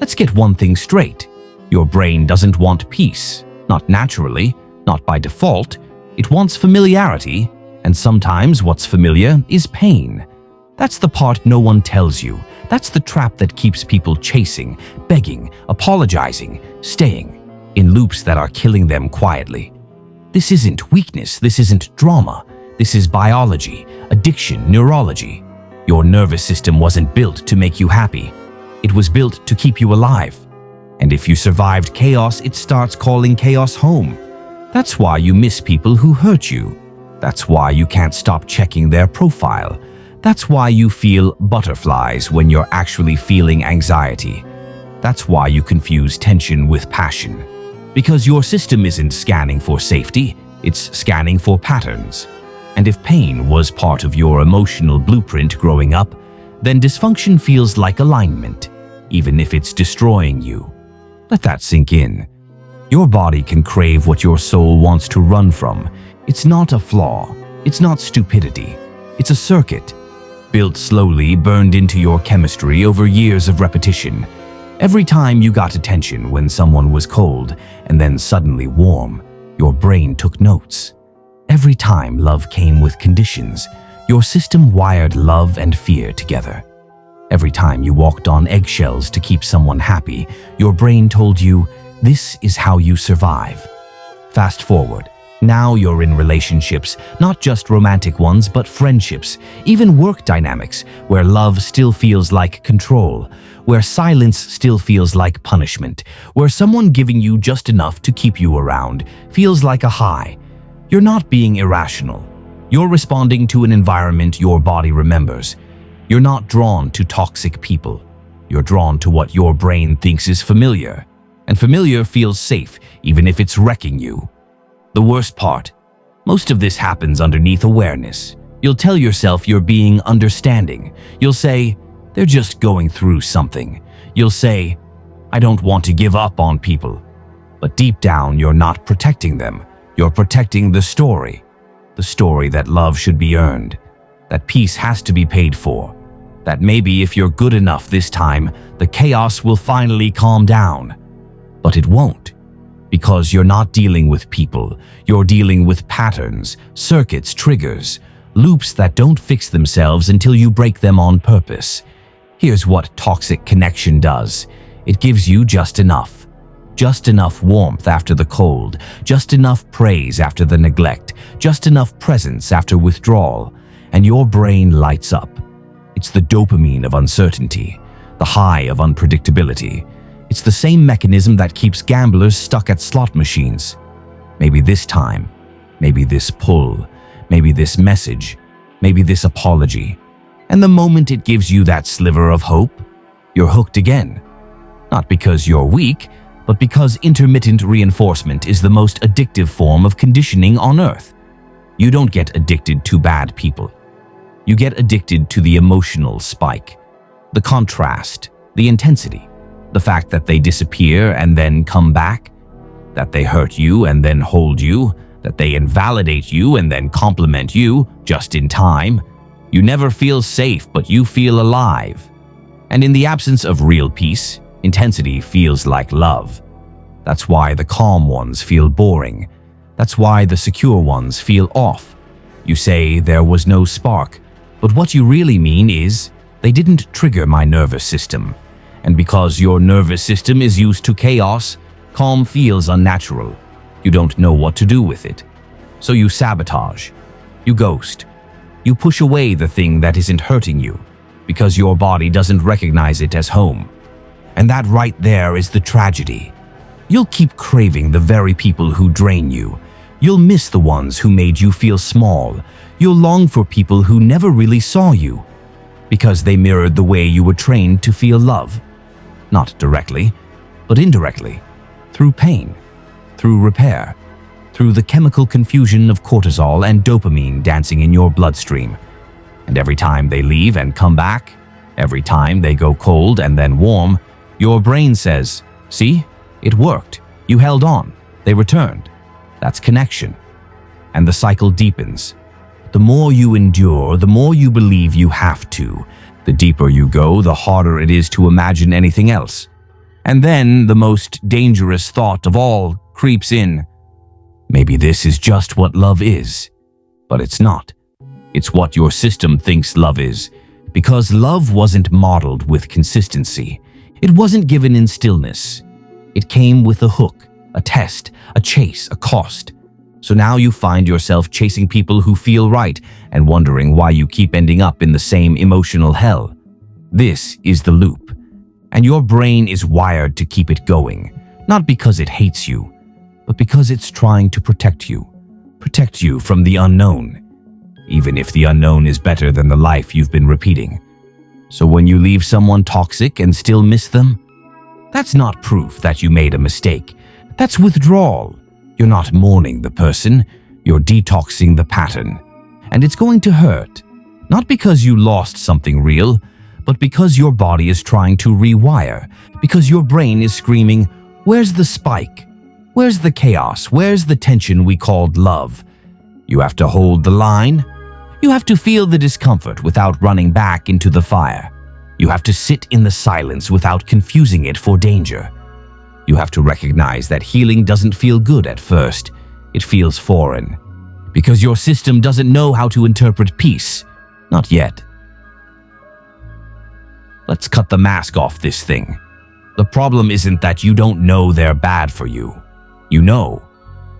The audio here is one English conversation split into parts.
Let's get one thing straight. Your brain doesn't want peace, not naturally, not by default. It wants familiarity, and sometimes what's familiar is pain. That's the part no one tells you. That's the trap that keeps people chasing, begging, apologizing, staying in loops that are killing them quietly. This isn't weakness, this isn't drama. This is biology, addiction, neurology. Your nervous system wasn't built to make you happy. It was built to keep you alive. And if you survived chaos, it starts calling chaos home. That's why you miss people who hurt you. That's why you can't stop checking their profile. That's why you feel butterflies when you're actually feeling anxiety. That's why you confuse tension with passion. Because your system isn't scanning for safety, it's scanning for patterns. And if pain was part of your emotional blueprint growing up, then dysfunction feels like alignment, even if it's destroying you. Let that sink in. Your body can crave what your soul wants to run from. It's not a flaw. It's not stupidity. It's a circuit, built slowly, burned into your chemistry over years of repetition. Every time you got attention when someone was cold and then suddenly warm, your brain took notes. Every time love came with conditions, your system wired love and fear together. Every time you walked on eggshells to keep someone happy, your brain told you, this is how you survive. Fast forward. Now you're in relationships, not just romantic ones, but friendships, even work dynamics, where love still feels like control, where silence still feels like punishment, where someone giving you just enough to keep you around feels like a high. You're not being irrational. You're responding to an environment your body remembers. You're not drawn to toxic people. You're drawn to what your brain thinks is familiar. And familiar feels safe, even if it's wrecking you. The worst part, most of this happens underneath awareness. You'll tell yourself you're being understanding. You'll say, they're just going through something. You'll say, I don't want to give up on people. But deep down, you're not protecting them. You're protecting the story that love should be earned, that peace has to be paid for, that maybe if you're good enough this time, the chaos will finally calm down. But it won't. Because you're not dealing with people, you're dealing with patterns, circuits, triggers, loops that don't fix themselves until you break them on purpose. Here's what toxic connection does. It gives you just enough warmth after the cold, just enough praise after the neglect, just enough presence after withdrawal, and your brain lights up. It's the dopamine of uncertainty, the high of unpredictability. It's the same mechanism that keeps gamblers stuck at slot machines. Maybe this time, maybe this pull, maybe this message, maybe this apology. And the moment it gives you that sliver of hope, you're hooked again. Not because you're weak, but because intermittent reinforcement is the most addictive form of conditioning on Earth. You don't get addicted to bad people. You get addicted to the emotional spike, the contrast, the intensity. The fact that they disappear and then come back, that they hurt you and then hold you, that they invalidate you and then compliment you just in time. You never feel safe, but you feel alive. And in the absence of real peace, intensity feels like love. That's why the calm ones feel boring. That's why the secure ones feel off. You say there was no spark, but what you really mean is they didn't trigger my nervous system. And because your nervous system is used to chaos, calm feels unnatural. You don't know what to do with it. So you sabotage. You ghost. You push away the thing that isn't hurting you because your body doesn't recognize it as home. And that right there is the tragedy. You'll keep craving the very people who drain you. You'll miss the ones who made you feel small. You'll long for people who never really saw you because they mirrored the way you were trained to feel love. Not directly, but indirectly, through pain, through repair, through the chemical confusion of cortisol and dopamine dancing in your bloodstream. And every time they leave and come back, every time they go cold and then warm, your brain says, see, it worked. You held on. They returned. That's connection. And the cycle deepens. The more you endure, the more you believe you have to. The deeper you go, the harder it is to imagine anything else. And then the most dangerous thought of all creeps in. Maybe this is just what love is. But it's not. It's what your system thinks love is. Because love wasn't modeled with consistency. It wasn't given in stillness. It came with a hook, a test, a chase, a cost. So now you find yourself chasing people who feel right and wondering why you keep ending up in the same emotional hell. This is the loop. And your brain is wired to keep it going, not because it hates you, but because it's trying to protect you from the unknown, even if the unknown is better than the life you've been repeating. So when you leave someone toxic and still miss them, that's not proof that you made a mistake. That's withdrawal. You're not mourning the person, you're detoxing the pattern. And it's going to hurt, not because you lost something real, but because your body is trying to rewire, because your brain is screaming, "Where's the spike? Where's the chaos? Where's the tension we called love?" You have to hold the line. You have to feel the discomfort without running back into the fire. You have to sit in the silence without confusing it for danger. You have to recognize that healing doesn't feel good at first. It feels foreign. Because your system doesn't know how to interpret peace. Not yet. Let's cut the mask off this thing. The problem isn't that you don't know they're bad for you. You know.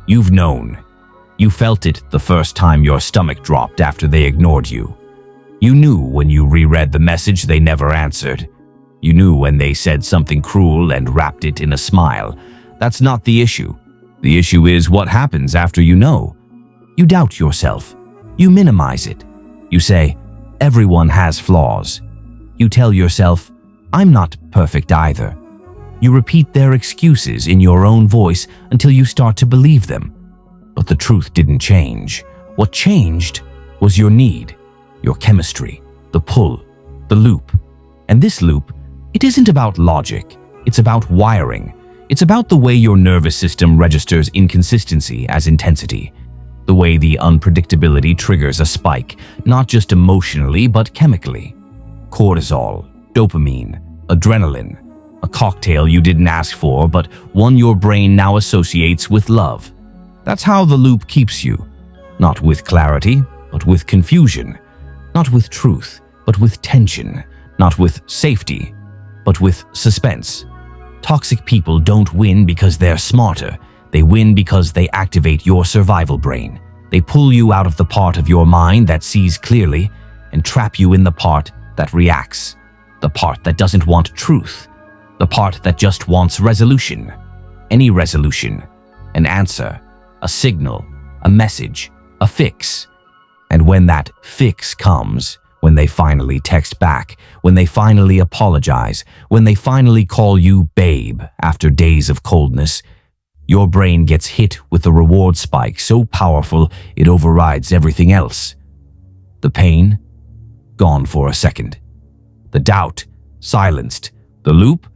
You've known. You felt it the first time your stomach dropped after they ignored you. You knew when you reread the message they never answered. You knew when they said something cruel and wrapped it in a smile. That's not the issue. The issue is what happens after you know. You doubt yourself. You minimize it. You say, "Everyone has flaws." You tell yourself, "I'm not perfect either." You repeat their excuses in your own voice until you start to believe them. But the truth didn't change. What changed was your need, your chemistry, the pull, the loop. And this loop, it isn't about logic. It's about wiring. It's about the way your nervous system registers inconsistency as intensity. The way the unpredictability triggers a spike, not just emotionally but chemically. Cortisol, dopamine, adrenaline, a cocktail you didn't ask for but one your brain now associates with love. That's how the loop keeps you, not with clarity, but with confusion, not with truth, but with tension, not with safety, but with suspense. Toxic people don't win because they're smarter. They win because they activate your survival brain. They pull you out of the part of your mind that sees clearly and trap you in the part that reacts, the part that doesn't want truth, the part that just wants resolution. Any resolution, an answer, a signal, a message, a fix. And when that fix comes, when they finally text back, when they finally apologize, when they finally call you babe after days of coldness, your brain gets hit with a reward spike so powerful it overrides everything else. The pain? Gone for a second. The doubt? Silenced. The loop?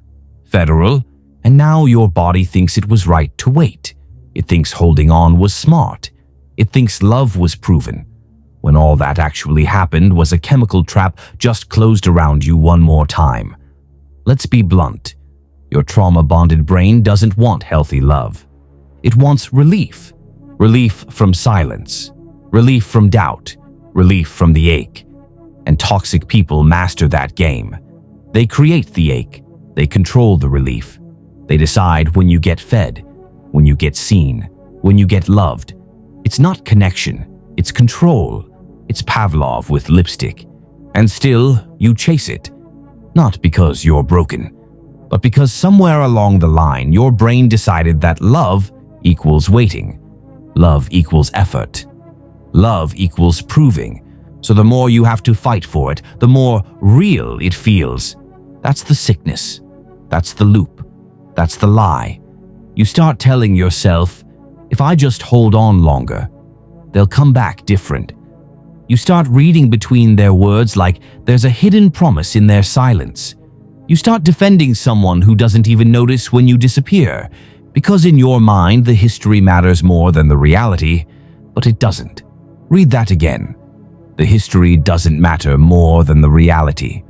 Federal. And now your body thinks it was right to wait. It thinks holding on was smart. It thinks love was proven. When all that actually happened was a chemical trap just closed around you one more time. Let's be blunt. Your trauma-bonded brain doesn't want healthy love. It wants relief. Relief from silence. Relief from doubt. Relief from the ache. And toxic people master that game. They create the ache. They control the relief. They decide when you get fed, when you get seen, when you get loved. It's not connection. It's control. It's Pavlov with lipstick. And still, you chase it. Not because you're broken, but because somewhere along the line, your brain decided that love equals waiting. Love equals effort. Love equals proving. So the more you have to fight for it, the more real it feels. That's the sickness. That's the loop. That's the lie. You start telling yourself, if I just hold on longer, they'll come back different. You start reading between their words like there's a hidden promise in their silence. You start defending someone who doesn't even notice when you disappear, because in your mind the history matters more than the reality, but it doesn't. Read that again. The history doesn't matter more than the reality.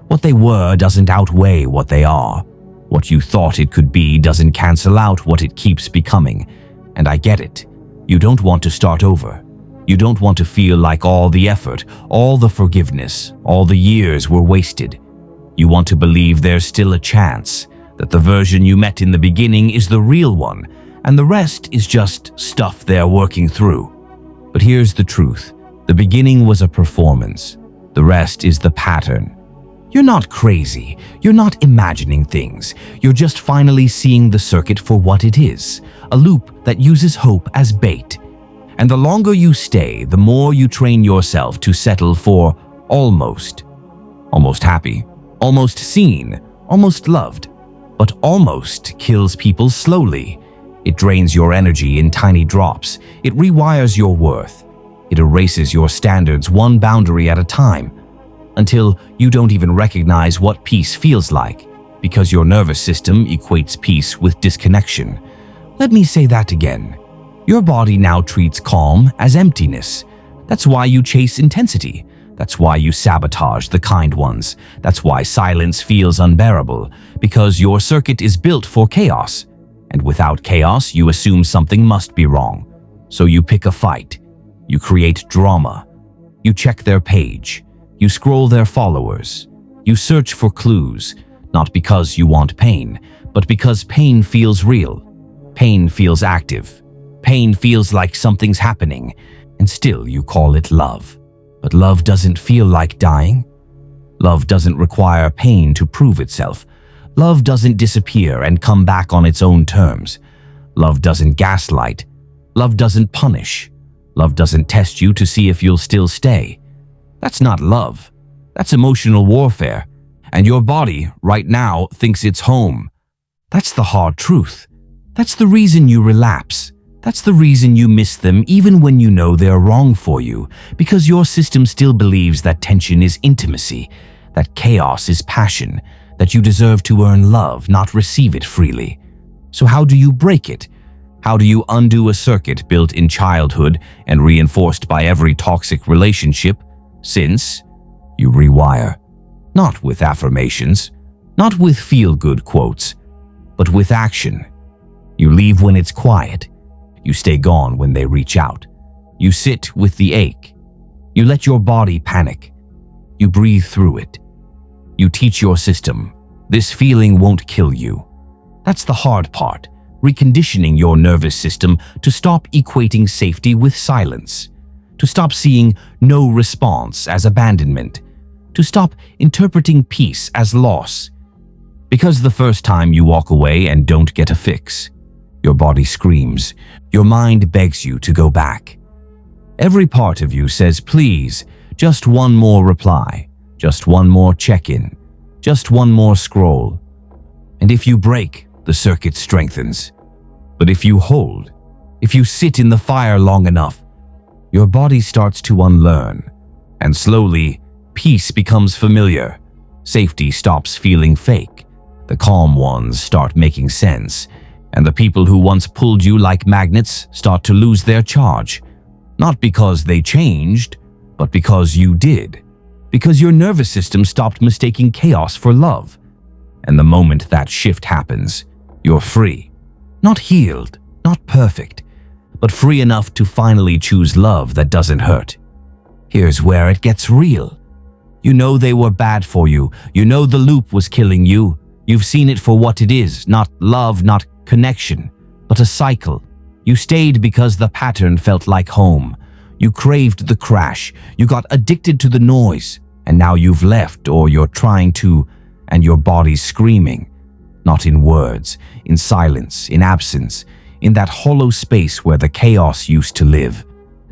What they were doesn't outweigh what they are. What you thought it could be doesn't cancel out what it keeps becoming. And I get it. You don't want to start over. You don't want to feel like all the effort, all the forgiveness, all the years were wasted. You want to believe there's still a chance, that the version you met in the beginning is the real one, and the rest is just stuff they're working through. But here's the truth. The beginning was a performance. The rest is the pattern. You're not crazy. You're not imagining things. You're just finally seeing the circuit for what it is, a loop that uses hope as bait. And the longer you stay, the more you train yourself to settle for almost. Almost happy, almost seen, almost loved. But almost kills people slowly. It drains your energy in tiny drops. It rewires your worth. It erases your standards one boundary at a time, until you don't even recognize what peace feels like, because your nervous system equates peace with disconnection. Let me say that again. Your body now treats calm as emptiness. That's why you chase intensity. That's why you sabotage the kind ones. That's why silence feels unbearable, because your circuit is built for chaos. And without chaos, you assume something must be wrong. So you pick a fight. You create drama. You check their page. You scroll their followers. You search for clues, not because you want pain, but because pain feels real. Pain feels active. Pain feels like something's happening, and still you call it love. But love doesn't feel like dying. Love doesn't require pain to prove itself. Love doesn't disappear and come back on its own terms. Love doesn't gaslight. Love doesn't punish. Love doesn't test you to see if you'll still stay. That's not love. That's emotional warfare. And your body, right now, thinks it's home. That's the hard truth. That's the reason you relapse. That's the reason you miss them even when you know they're wrong for you, because your system still believes that tension is intimacy, that chaos is passion, that you deserve to earn love, not receive it freely. So how do you break it? How do you undo a circuit built in childhood and reinforced by every toxic relationship since? You rewire. Not with affirmations, not with feel-good quotes, but with action. You leave when it's quiet. You stay gone when they reach out. You sit with the ache. You let your body panic. You breathe through it. You teach your system, this feeling won't kill you. That's the hard part, reconditioning your nervous system to stop equating safety with silence, to stop seeing no response as abandonment, to stop interpreting peace as loss. Because the first time you walk away and don't get a fix, your body screams. Your mind begs you to go back. Every part of you says, please, just one more reply, just one more check-in, just one more scroll. And if you break, the circuit strengthens. But if you hold, if you sit in the fire long enough, your body starts to unlearn. And slowly, peace becomes familiar. Safety stops feeling fake. The calm ones start making sense. And the people who once pulled you like magnets start to lose their charge. Not because they changed, but because you did. Because your nervous system stopped mistaking chaos for love. And the moment that shift happens, you're free. Not healed, not perfect, but free enough to finally choose love that doesn't hurt. Here's where it gets real. You know they were bad for you. You know the loop was killing you. You've seen it for what it is, not love, not connection, but a cycle. You stayed because the pattern felt like home. You craved the crash. You got addicted to the noise. And now you've left, or you're trying to, and your body's screaming. Not in words, in silence, in absence, in that hollow space where the chaos used to live.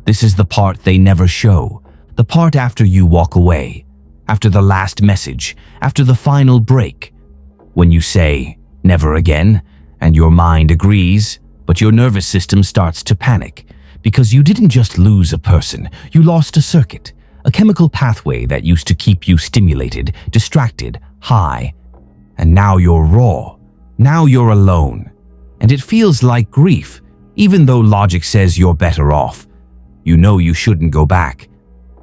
This is the part they never show. The part after you walk away. After the last message. After the final break. When you say, never again, and your mind agrees, but your nervous system starts to panic. Because you didn't just lose a person, you lost a circuit, a chemical pathway that used to keep you stimulated, distracted, high. And now you're raw. Now you're alone. And it feels like grief, even though logic says you're better off. You know you shouldn't go back,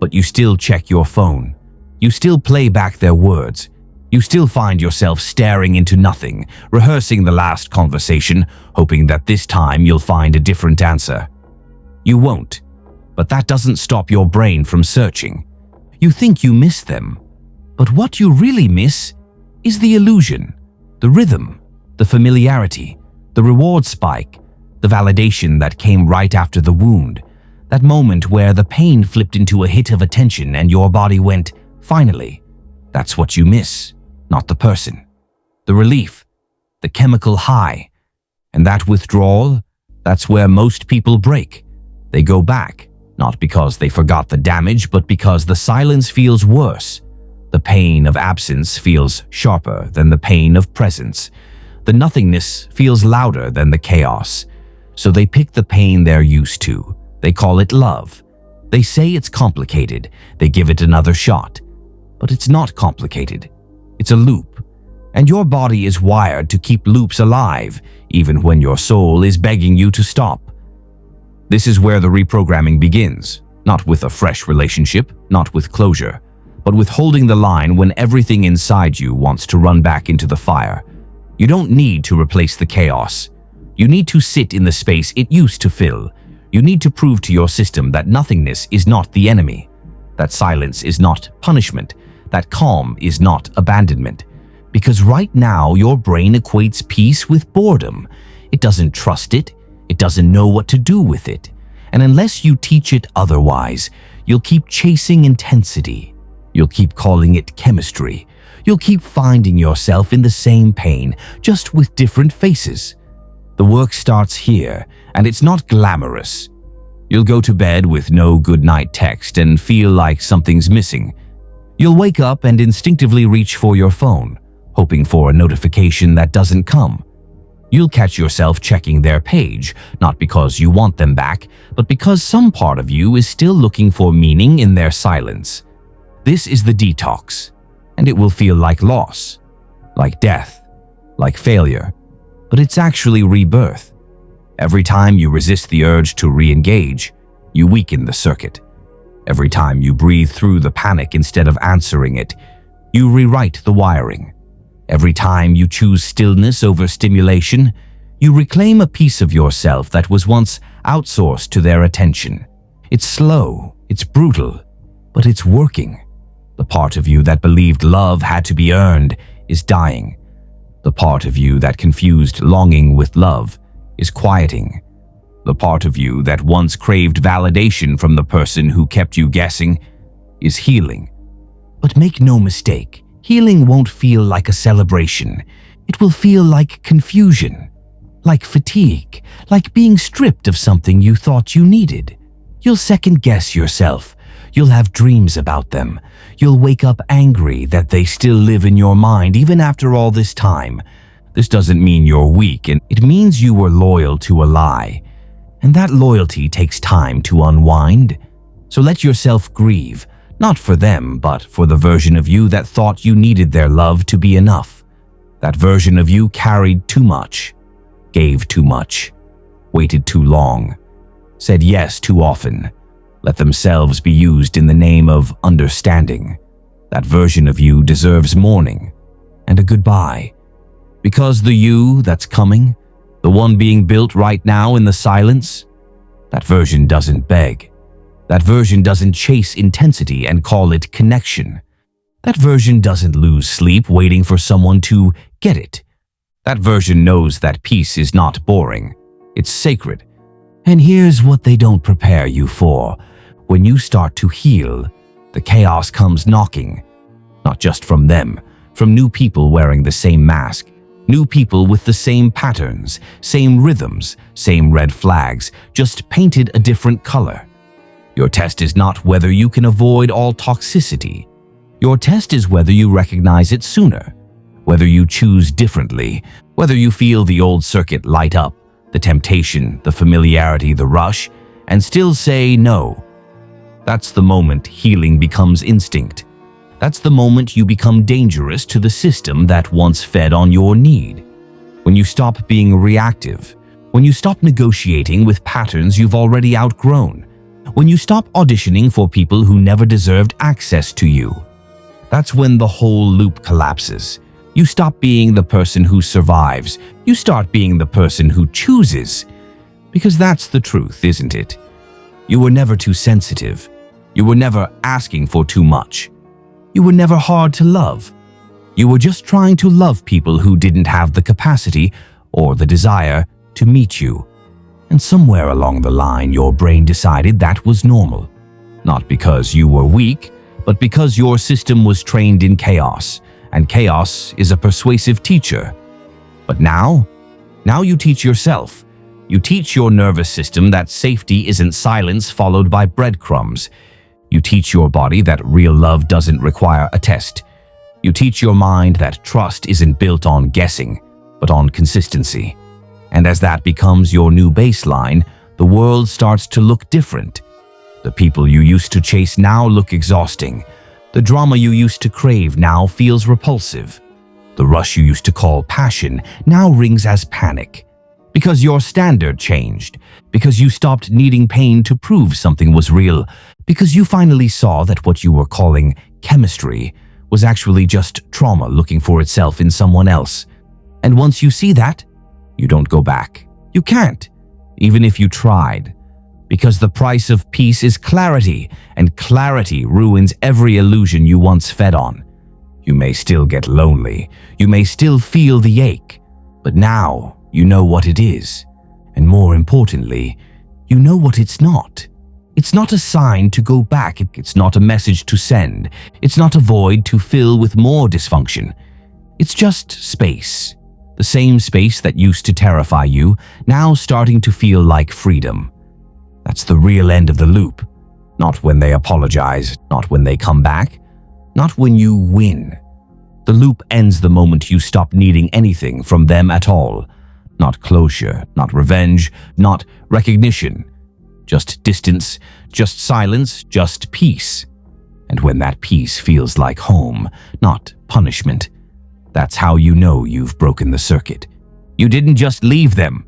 but you still check your phone. You still play back their words. You still find yourself staring into nothing, rehearsing the last conversation, hoping that this time you'll find a different answer. You won't, but that doesn't stop your brain from searching. You think you miss them, but what you really miss is the illusion, the rhythm, the familiarity, the reward spike, the validation that came right after the wound, that moment where the pain flipped into a hit of attention and your body went, "Finally." That's what you miss, not the person. The relief, the chemical high. And that withdrawal, that's where most people break. They go back, not because they forgot the damage, but because the silence feels worse. The pain of absence feels sharper than the pain of presence. The nothingness feels louder than the chaos. So they pick the pain they're used to. They call it love. They say it's complicated. They give it another shot. But it's not complicated. It's a loop. And your body is wired to keep loops alive, even when your soul is begging you to stop. This is where the reprogramming begins, not with a fresh relationship, not with closure, but with holding the line when everything inside you wants to run back into the fire. You don't need to replace the chaos. You need to sit in the space it used to fill. You need to prove to your system that nothingness is not the enemy, that silence is not punishment, that calm is not abandonment. Because right now your brain equates peace with boredom. It doesn't trust it. It doesn't know what to do with it. And unless you teach it otherwise, you'll keep chasing intensity. You'll keep calling it chemistry. You'll keep finding yourself in the same pain, just with different faces. The work starts here, and it's not glamorous. You'll go to bed with no goodnight text and feel like something's missing. You'll wake up and instinctively reach for your phone, hoping for a notification that doesn't come. You'll catch yourself checking their page, not because you want them back, but because some part of you is still looking for meaning in their silence. This is the detox, and it will feel like loss, like death, like failure, but it's actually rebirth. Every time you resist the urge to re-engage, you weaken the circuit. Every time you breathe through the panic instead of answering it, you rewrite the wiring. Every time you choose stillness over stimulation, you reclaim a piece of yourself that was once outsourced to their attention. It's slow, it's brutal, but it's working. The part of you that believed love had to be earned is dying. The part of you that confused longing with love is quieting. The part of you that once craved validation from the person who kept you guessing is healing. But make no mistake, healing won't feel like a celebration. It will feel like confusion, like fatigue, like being stripped of something you thought you needed. You'll second-guess yourself. You'll have dreams about them. You'll wake up angry that they still live in your mind even after all this time. This doesn't mean you're weak, and it means you were loyal to a lie. And that loyalty takes time to unwind. So let yourself grieve, not for them, but for the version of you that thought you needed their love to be enough. That version of you carried too much, gave too much, waited too long, said yes too often, let themselves be used in the name of understanding. That version of you deserves mourning and a goodbye. Because the you that's coming, the one being built right now in the silence, that version doesn't beg. That version doesn't chase intensity and call it connection. That version doesn't lose sleep waiting for someone to get it. That version knows that peace is not boring. It's sacred. And here's what they don't prepare you for. When you start to heal, the chaos comes knocking. Not just from them, from new people wearing the same mask. New people with the same patterns, same rhythms, same red flags, just painted a different color. Your test is not whether you can avoid all toxicity. Your test is whether you recognize it sooner, whether you choose differently, whether you feel the old circuit light up, the temptation, the familiarity, the rush, and still say no. That's the moment healing becomes instinct. That's the moment you become dangerous to the system that once fed on your need. When you stop being reactive, when you stop negotiating with patterns you've already outgrown, when you stop auditioning for people who never deserved access to you. That's when the whole loop collapses. You stop being the person who survives. You start being the person who chooses. Because that's the truth, isn't it? You were never too sensitive. You were never asking for too much. You were never hard to love. You were just trying to love people who didn't have the capacity or the desire to meet you. And somewhere along the line, your brain decided that was normal. Not because you were weak, but because your system was trained in chaos, and chaos is a persuasive teacher. But now you teach yourself. You teach your nervous system that safety isn't silence followed by breadcrumbs. You teach your body that real love doesn't require a test. You teach your mind that trust isn't built on guessing, but on consistency. And as that becomes your new baseline, the world starts to look different. The people you used to chase now look exhausting. The drama you used to crave now feels repulsive. The rush you used to call passion now rings as panic. Because your standard changed. Because you stopped needing pain to prove something was real. Because you finally saw that what you were calling chemistry was actually just trauma looking for itself in someone else. And once you see that, you don't go back. You can't, even if you tried. Because the price of peace is clarity, and clarity ruins every illusion you once fed on. You may still get lonely, you may still feel the ache, but now you know what it is. And more importantly, you know what it's not. It's not a sign to go back, it's not a message to send, it's not a void to fill with more dysfunction. It's just space. The same space that used to terrify you, now starting to feel like freedom. That's the real end of the loop. Not when they apologize, not when they come back, not when you win. The loop ends the moment you stop needing anything from them at all. Not closure, not revenge, not recognition. Just distance, just silence, just peace. And when that peace feels like home, not punishment, that's how you know you've broken the circuit. You didn't just leave them.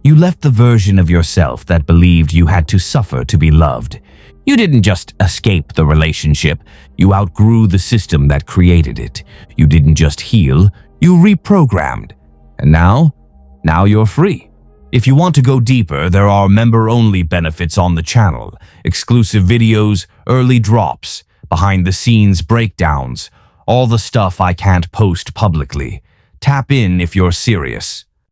You left the version of yourself that believed you had to suffer to be loved. You didn't just escape the relationship. You outgrew the system that created it. You didn't just heal, you reprogrammed. And now you're free. If you want to go deeper, there are member-only benefits on the channel, exclusive videos, early drops, behind-the-scenes breakdowns, all the stuff I can't post publicly. Tap in if you're serious.